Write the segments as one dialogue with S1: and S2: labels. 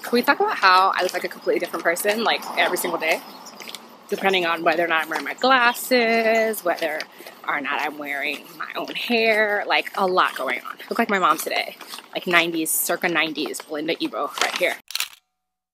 S1: Can we talk about how I look like a completely different person, like every single day? Depending on whether or not I'm wearing my glasses, whether or not I'm wearing my own hair, like a lot going on. I look like my mom today, like 90s, circa 90s, Belinda Ebo right here.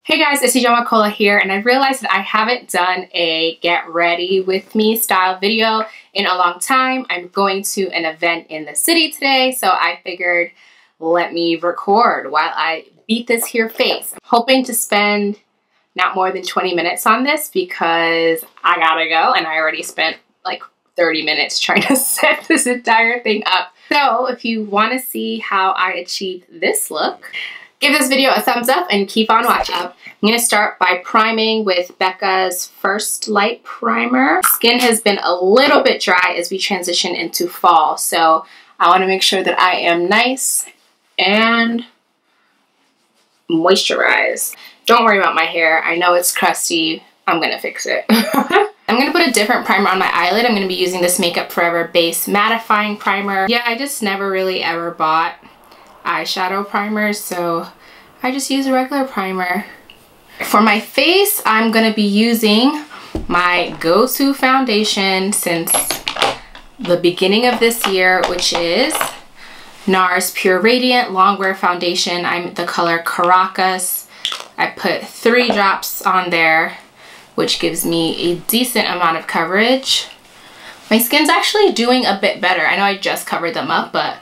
S1: Hey guys, it's Ijeoma Kola here, and I've realized that I haven't done a get ready with me style video in a long time. I'm going to an event in the city today, so I figured let me record while I beat this here face. I'm hoping to spend not more than 20 minutes on this because I gotta go, and I already spent like 30 minutes trying to set this entire thing up. So if you want to see how I achieve this look, give this video a thumbs up and keep on watching. I'm going to start by priming with Becca's First Light Primer. Skin has been a little bit dry as we transition into fall, so I want to make sure that I am nice and moisturized. Don't worry about my hair. I know it's crusty. I'm going to fix it. I'm going to put a different primer on my eyelid. I'm going to be using this Makeup Forever Base Mattifying Primer. Yeah, I just never really ever bought eyeshadow primers, so I just use a regular primer. For my face, I'm going to be using my go-to foundation since the beginning of this year, which is NARS Pure Radiant Longwear Foundation. I'm the color Caracas. I put 3 drops on there, which gives me a decent amount of coverage. My skin's actually doing a bit better. I know I just covered them up, but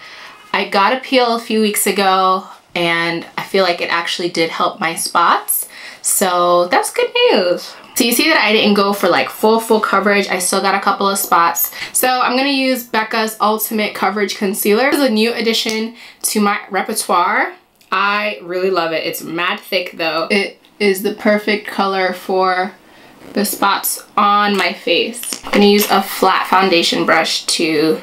S1: I got a peel a few weeks ago and I feel like it actually did help my spots. So that's good news. So you see that I didn't go for like full coverage. I still got a couple of spots. So I'm gonna use Becca's Ultimate Coverage Concealer. This is a new addition to my repertoire. I really love it. It's mad thick though. It is the perfect color for the spots on my face. I'm gonna use a flat foundation brush to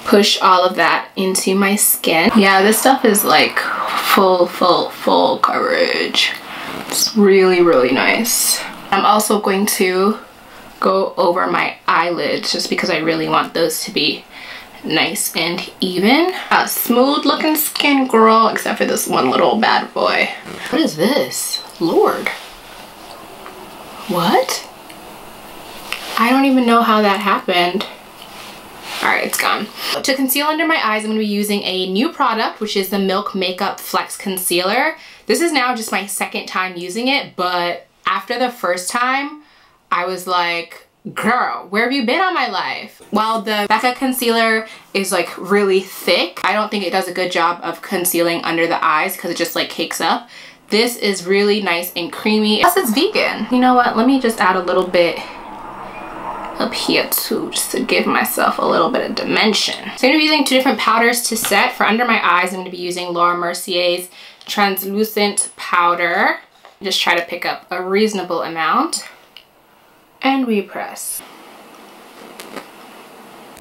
S1: push all of that into my skin. Yeah, this stuff is like full coverage. It's really nice. I'm also going to go over my eyelids just because I really want those to be nice and even. A smooth looking skin, girl, except for this one little bad boy. What is this? Lord. What? I don't even know how that happened. Alright, it's gone. To conceal under my eyes, I'm going to be using a new product, which is the Milk Makeup Flex Concealer. This is now just my second time using it, but after the first time, I was like, girl, where have you been all my life? While the Becca concealer is like really thick, I don't think it does a good job of concealing under the eyes because it just like cakes up. This is really nice and creamy. Plus it's vegan. You know what? Let me just add a little bit up here too, just to give myself a little bit of dimension. So I'm going to be using 2 different powders to set. For under my eyes, I'm going to be using Laura Mercier's translucent powder. Just try to pick up a reasonable amount and repress.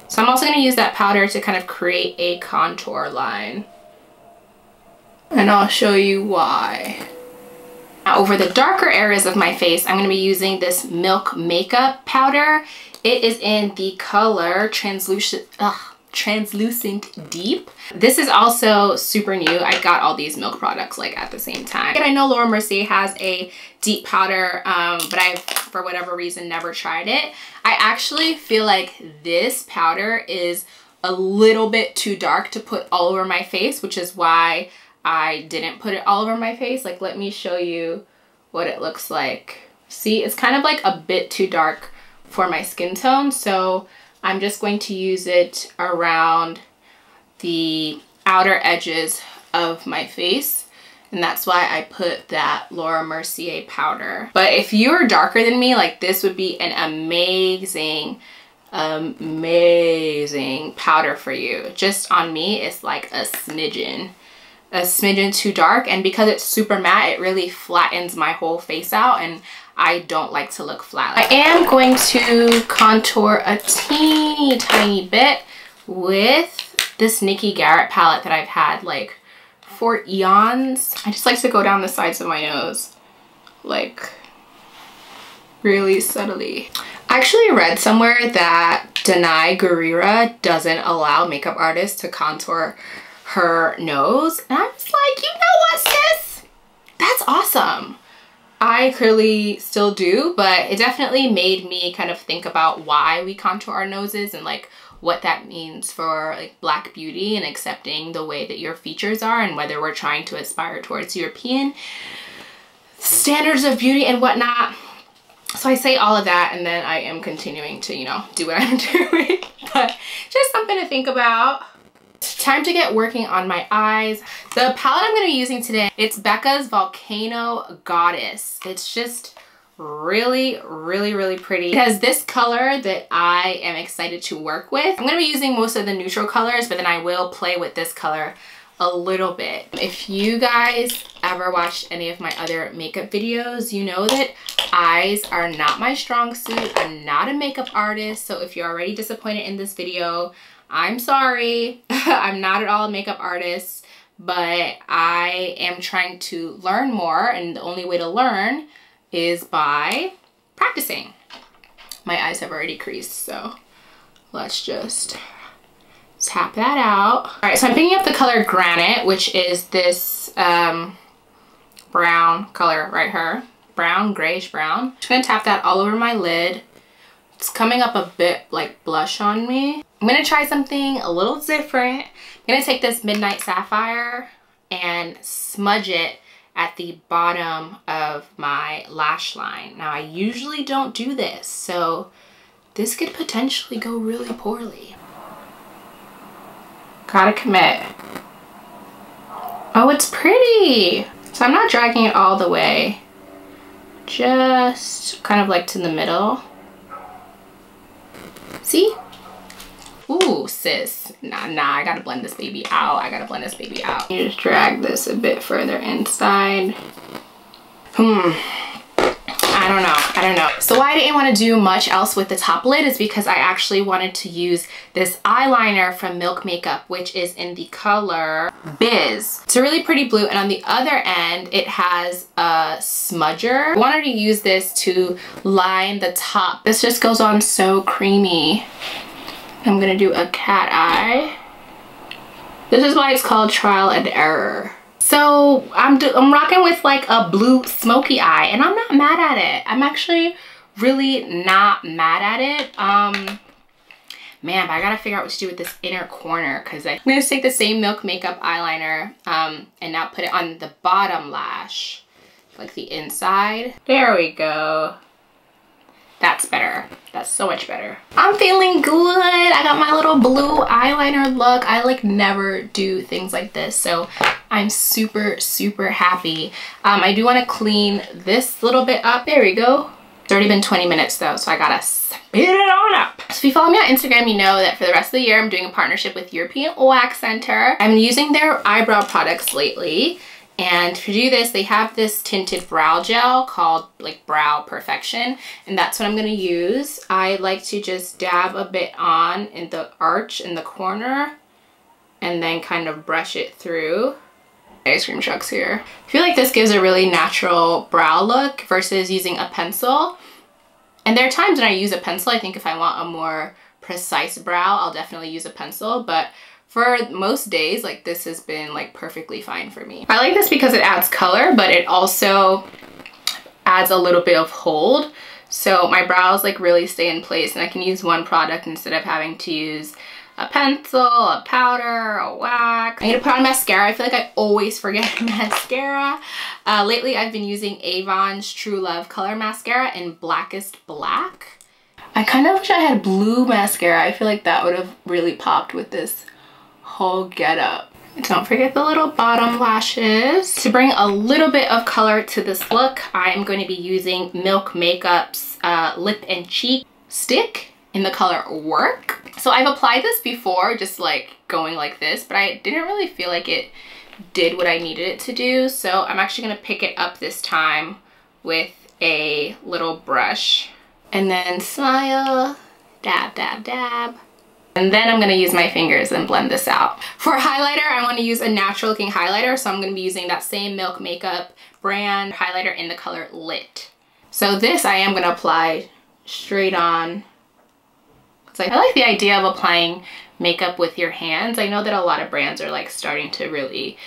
S1: So I'm also going to use that powder to kind of create a contour line. And I'll show you why. Now, over the darker areas of my face, I'm going to be using this Milk Makeup powder. It is in the color Translucent Deep. This is also super new. I got all these Milk products like at the same time. And I know Laura Mercier has a deep powder, but I've, for whatever reason, never tried it. I actually feel like this powder is a little bit too dark to put all over my face, which is why I didn't put it all over my face. Like, let me show you what it looks like. See, it's kind of like a bit too dark for my skin tone, so I'm just going to use it around the outer edges of my face, and that's why I put that Laura Mercier powder. But if you're darker than me, like, this would be an amazing powder for you. Just on me, it's like a smidgen too dark, and because it's super matte, it really flattens my whole face out, and I don't like to look flat. I am going to contour a teeny tiny bit with this Nikki Garrett palette that I've had like for eons. I just like to go down the sides of my nose, like really subtly. I actually read somewhere that Danai Gurira doesn't allow makeup artists to contour her nose, and I was like, you know what, sis? that's awesome. I clearly still do, but it definitely made me kind of think about why we contour our noses and like what that means for like Black beauty and accepting the way that your features are and whether we're trying to aspire towards European standards of beauty and whatnot. So I say all of that and then I am continuing to, you know, do what I'm doing, but just something to think about. Time to get working on my eyes. The palette I'm going to be using today, it's Becca's Volcano Goddess. It's just really, really, really pretty. It has this color that I am excited to work with. I'm going to be using most of the neutral colors, but then I will play with this color a little bit. If you guys ever watched any of my other makeup videos, you know that eyes are not my strong suit. I'm not a makeup artist, so if you're already disappointed in this video, I'm sorry. I'm not at all a makeup artist, but I am trying to learn more, and the only way to learn is by practicing. My eyes have already creased, so let's just tap that out. All right, so I'm picking up the color Granite, which is this brown color right here. Brown, grayish brown. Just gonna tap that all over my lid. It's coming up a bit like blush on me. I'm gonna try something a little different. I'm gonna take this Midnight Sapphire and smudge it at the bottom of my lash line. Now I usually don't do this, so this could potentially go really poorly. Gotta commit. Oh, it's pretty. So I'm not dragging it all the way. Just kind of like to the middle. See? Ooh, sis. Nah, I gotta blend this baby out. I gotta blend this baby out. You just drag this a bit further inside. I don't know. So why I didn't want to do much else with the top lid is because I actually wanted to use this eyeliner from Milk Makeup, which is in the color Biz. It's a really pretty blue, and on the other end, it has a smudger. I wanted to use this to line the top. This just goes on so creamy. I'm gonna do a cat eye. This is why it's called trial and error. So I'm rocking with like a blue smoky eye, and I'm not mad at it. I'm actually really not mad at it. Man, but I gotta figure out what to do with this inner corner, because I'm gonna take the same Milk Makeup eyeliner and now put it on the bottom lash, like the inside. There we go. That's better. That's so much better. I'm feeling good. I got my little blue eyeliner look. I like never do things like this, so I'm super, super happy. I do want to clean this little bit up. There we go. It's already been 20 minutes though, so I gotta speed it on up. So if you follow me on Instagram, you know that for the rest of the year, I'm doing a partnership with European Wax Center. I'm using their eyebrow products lately. And to do this, they have this tinted brow gel called like Brow Perfection, and that's what I'm gonna use. I like to just dab a bit on in the arch in the corner and then kind of brush it through. Ice cream trucks here. I feel like this gives a really natural brow look versus using a pencil. And there are times when I use a pencil. I think if I want a more precise brow, I'll definitely use a pencil, but for most days, like this has been like perfectly fine for me. I like this because it adds color, but it also adds a little bit of hold. So my brows like really stay in place, and I can use one product instead of having to use a pencil, a powder, a wax. I need to put on mascara. I feel like I always forget mascara. Lately I've been using Avon's True Love Color Mascara in Blackest Black. I kind of wish I had blue mascara. I feel like that would have really popped with this whole getup. Don't forget the little bottom lashes. To bring a little bit of color to this look, I am going to be using Milk Makeup's Lip and Cheek Stick in the color Work. So I've applied this before, just like going like this, but I didn't really feel like it did what I needed it to do. So I'm actually gonna pick it up this time with a little brush and then smile, dab, dab, dab. And then I'm gonna use my fingers and blend this out. For highlighter, I wanna use a natural looking highlighter, so I'm gonna be using that same Milk Makeup brand highlighter in the color Lit. So this I am gonna apply straight on. I like the idea of applying makeup with your hands. I know that a lot of brands are like starting to really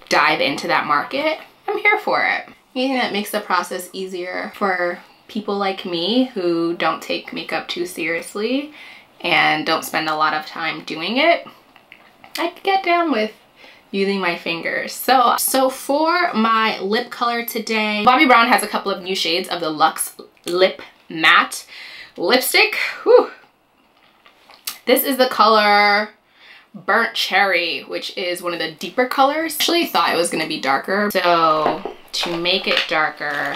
S1: dive into that market. I'm here for it. Anything that makes the process easier for people like me who don't take makeup too seriously and don't spend a lot of time doing it, I can get down with using my fingers. So for my lip color today, Bobbi Brown has a couple of new shades of the Luxe Lip Matte lipstick. Whew. This is the color Burnt Cherry, which is one of the deeper colors. I actually thought it was gonna be darker. So to make it darker,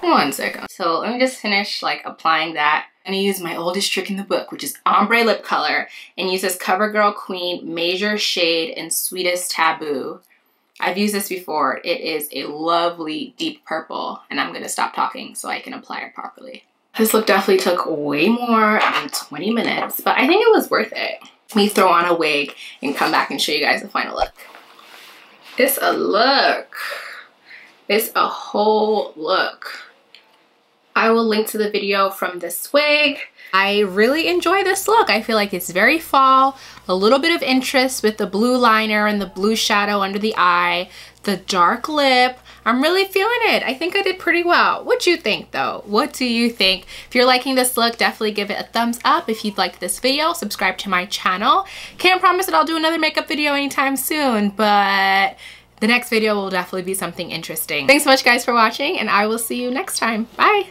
S1: one second. So let me just finish like applying that. I'm gonna use my oldest trick in the book, which is Ombre lip color, and use this CoverGirl Queen Major Shade in Sweetest Taboo. I've used this before. It is a lovely deep purple, and I'm gonna stop talking so I can apply it properly. This look definitely took way more than 20 minutes, but I think it was worth it. Let me throw on a wig and come back and show you guys the final look. It's a look. It's a whole look. I will link to the video from this wig. I really enjoy this look. I feel like it's very fall, a little bit of interest with the blue liner and the blue shadow under the eye, the dark lip. I'm really feeling it. I think I did pretty well. What do you think though? What do you think? If you're liking this look, definitely give it a thumbs up. If you'd like this video, subscribe to my channel. Can't promise that I'll do another makeup video anytime soon, but the next video will definitely be something interesting. Thanks so much guys for watching, and I will see you next time. Bye.